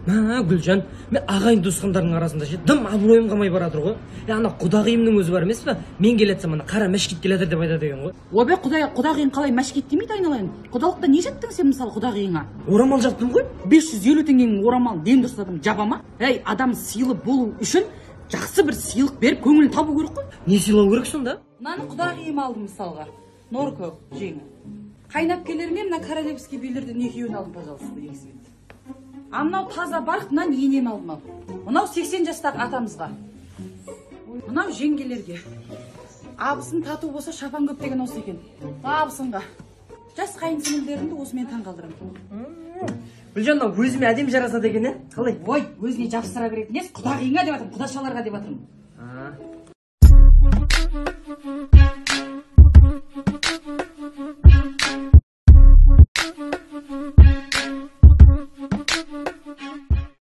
Гүлжан, мен ағайын туысқандардың арасында ше дым абыройым қалмай баратыр ғой. Ана құдағиымның өзі бар емес пе? Мен келетсем ана қара мәшкет келатыр деп айтады екен ғой. Ойбай, құдағиың қалай мәшкет демейді айналайын? Құдалықта не жаттың сен мысалы құдағиыңа? Орамал жаптым ғой. 550 теңгенің орамал дем дұрыстадым жаба ма? Ей, адам сыйлы болу үшін жақсы бір сыйлық беріп көңілін табу керек қой. Не сыйлау керек сонда? Мынаны құдағиым алды мысалға. Норко жеңі. Қайнапкелеріме мына королевский билерден екеуін алдым, пожалуйста, егізбет. Мынау таза барқынан енем алдым ал. Мынау 80 жастағы атамызға. Мынау жеңгелерге. Абысын тату болса шапан көп деген осы екен. Абысынға. Жас қайын сіңілдерімді осымен таң қалдырамын. Гүлжан, өзіме әдем жараса деген, қалай? Ой, өзіне жабыстыра беретін ес, құдағиыңа деп атырмын, құдашаларға деп атырмын.